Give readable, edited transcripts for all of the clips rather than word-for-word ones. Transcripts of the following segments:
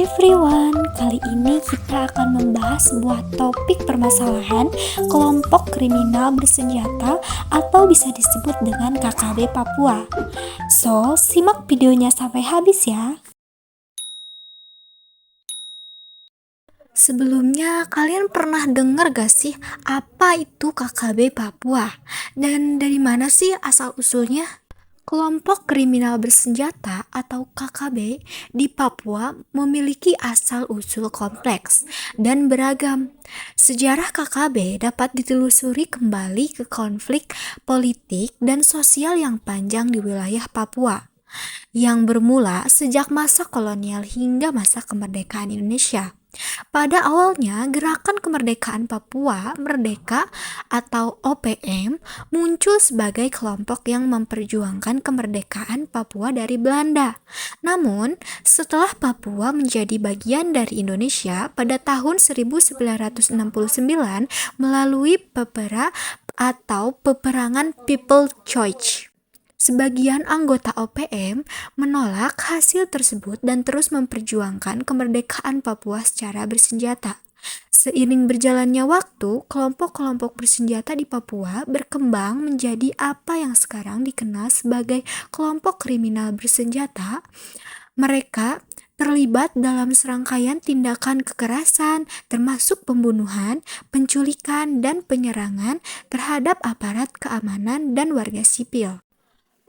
everyone, kali ini kita akan membahas sebuah topik permasalahan kelompok kriminal bersenjata atau bisa disebut dengan KKB Papua. So, simak videonya sampai habis ya. Sebelumnya, kalian pernah dengar gak sih apa itu KKB Papua? Dan dari mana sih asal-usulnya? Kelompok kriminal bersenjata atau KKB di Papua memiliki asal-usul kompleks dan beragam. Sejarah KKB dapat ditelusuri kembali ke konflik politik dan sosial yang panjang di wilayah Papua, yang bermula sejak masa kolonial hingga masa kemerdekaan Indonesia. Pada awalnya, Gerakan Kemerdekaan Papua Merdeka atau OPM muncul sebagai kelompok yang memperjuangkan kemerdekaan Papua dari Belanda. Namun, setelah Papua menjadi bagian dari Indonesia pada tahun 1969 melalui PEPERA atau Peperangan People Choice, sebagian anggota OPM menolak hasil tersebut dan terus memperjuangkan kemerdekaan Papua secara bersenjata. Seiring berjalannya waktu, kelompok-kelompok bersenjata di Papua berkembang menjadi apa yang sekarang dikenal sebagai kelompok kriminal bersenjata. Mereka terlibat dalam serangkaian tindakan kekerasan, termasuk pembunuhan, penculikan, dan penyerangan terhadap aparat keamanan dan warga sipil.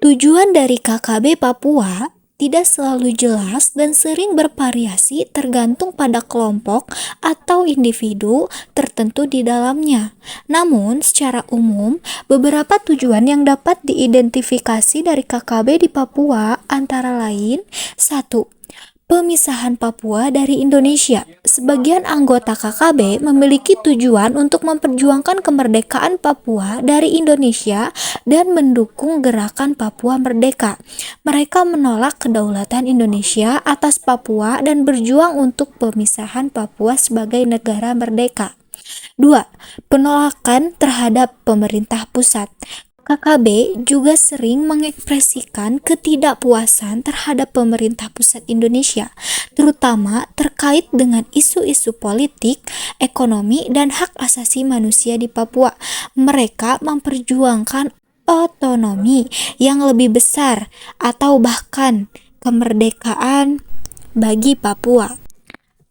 Tujuan dari KKB Papua tidak selalu jelas dan sering bervariasi tergantung pada kelompok atau individu tertentu di dalamnya. Namun, secara umum, beberapa tujuan yang dapat diidentifikasi dari KKB di Papua antara lain: 1. Pemisahan Papua dari Indonesia. Sebagian anggota KKB memiliki tujuan untuk memperjuangkan kemerdekaan Papua dari Indonesia dan mendukung gerakan Papua Merdeka. Mereka menolak kedaulatan Indonesia atas Papua dan berjuang untuk pemisahan Papua sebagai negara merdeka. 2. Penolakan terhadap pemerintah pusat. KKB juga sering mengekspresikan ketidakpuasan terhadap pemerintah pusat Indonesia, terutama terkait dengan isu-isu politik, ekonomi, dan hak asasi manusia di Papua. Mereka memperjuangkan otonomi yang lebih besar atau bahkan kemerdekaan bagi Papua.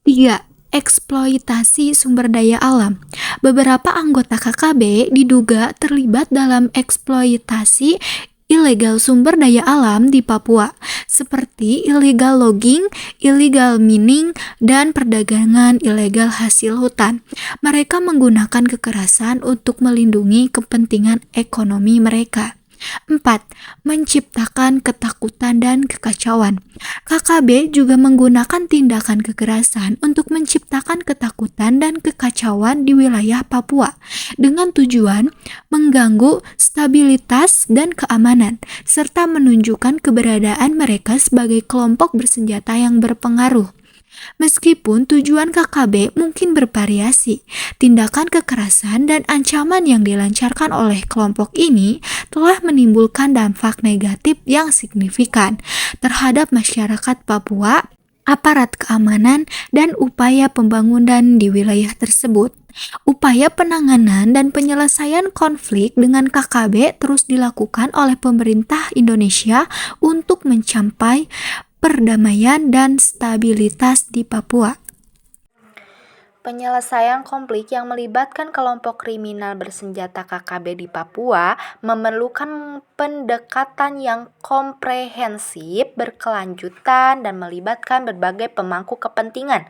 3. Eksploitasi sumber daya alam. Beberapa anggota KKB diduga terlibat dalam eksploitasi ilegal sumber daya alam di Papua, seperti illegal logging, illegal mining, dan perdagangan ilegal hasil hutan. Mereka menggunakan kekerasan untuk melindungi kepentingan ekonomi mereka. 4. Menciptakan ketakutan dan kekacauan. KKB juga menggunakan tindakan kekerasan untuk menciptakan ketakutan dan kekacauan di wilayah Papua dengan tujuan mengganggu stabilitas dan keamanan, serta menunjukkan keberadaan mereka sebagai kelompok bersenjata yang berpengaruh. Meskipun tujuan KKB mungkin bervariasi, tindakan kekerasan dan ancaman yang dilancarkan oleh kelompok ini telah menimbulkan dampak negatif yang signifikan terhadap masyarakat Papua, aparat keamanan, dan upaya pembangunan di wilayah tersebut. Upaya penanganan dan penyelesaian konflik dengan KKB terus dilakukan oleh pemerintah Indonesia untuk mencapai perdamaian dan stabilitas di Papua. Penyelesaian konflik yang melibatkan kelompok kriminal bersenjata KKB di Papua memerlukan pendekatan yang komprehensif, berkelanjutan, dan melibatkan berbagai pemangku kepentingan.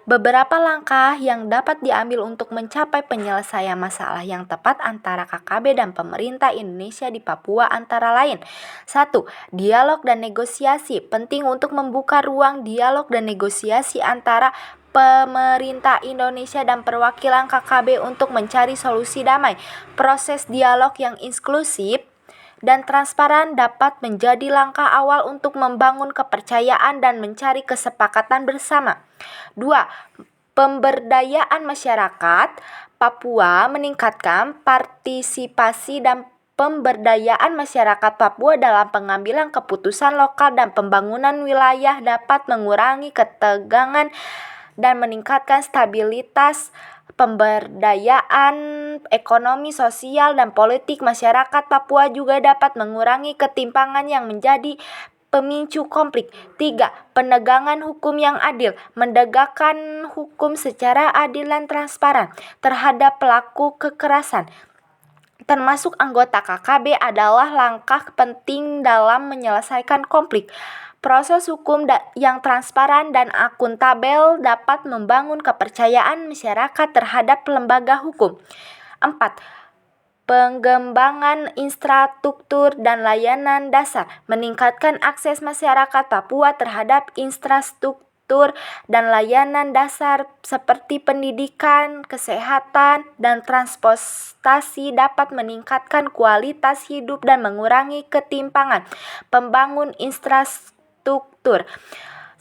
Beberapa langkah yang dapat diambil untuk mencapai penyelesaian masalah yang tepat antara KKB dan pemerintah Indonesia di Papua antara lain: 1. Dialog dan negosiasi. Penting untuk membuka ruang dialog dan negosiasi antara pemerintah Indonesia dan perwakilan KKB untuk mencari solusi damai. Proses dialog yang inklusif dan transparan dapat menjadi langkah awal untuk membangun kepercayaan dan mencari kesepakatan bersama. 2. Pemberdayaan masyarakat. Papua meningkatkan partisipasi dan pemberdayaan masyarakat Papua dalam pengambilan keputusan lokal dan pembangunan wilayah dapat mengurangi ketegangan dan meningkatkan stabilitas. Pemberdayaan ekonomi, sosial, dan politik masyarakat Papua juga dapat mengurangi ketimpangan yang menjadi pemicu konflik. 3. Penegakan hukum yang adil. Menegakkan hukum secara adil dan transparan terhadap pelaku kekerasan, termasuk anggota KKB, adalah langkah penting dalam menyelesaikan konflik. Proses hukum yang transparan dan akuntabel dapat membangun kepercayaan masyarakat terhadap lembaga hukum. 4. Pengembangan infrastruktur dan layanan dasar. Meningkatkan akses masyarakat Papua terhadap infrastruktur dan layanan dasar seperti pendidikan, kesehatan, dan transportasi dapat meningkatkan kualitas hidup dan mengurangi ketimpangan. Pembangun infrastruktur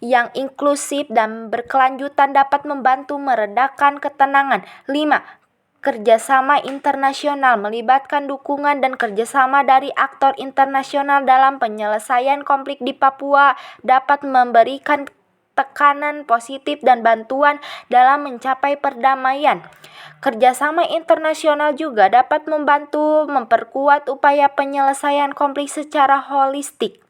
yang inklusif dan berkelanjutan dapat membantu meredakan ketenangan. 5. Kerjasama internasional. Melibatkan dukungan dan kerjasama dari aktor internasional dalam penyelesaian konflik di Papua dapat memberikan tekanan positif dan bantuan dalam mencapai perdamaian. Kerjasama internasional juga dapat membantu memperkuat upaya penyelesaian konflik secara holistik.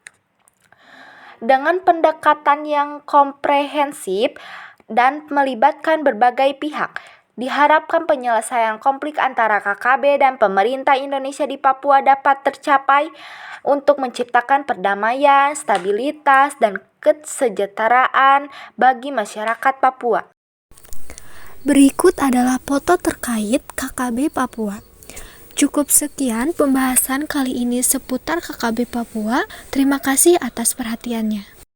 Dengan pendekatan yang komprehensif dan melibatkan berbagai pihak, diharapkan penyelesaian konflik antara KKB dan pemerintah Indonesia di Papua dapat tercapai untuk menciptakan perdamaian, stabilitas, dan kesejahteraan bagi masyarakat Papua. Berikut adalah foto terkait KKB Papua. Cukup sekian pembahasan kali ini seputar KKB Papua. Terima kasih atas perhatiannya.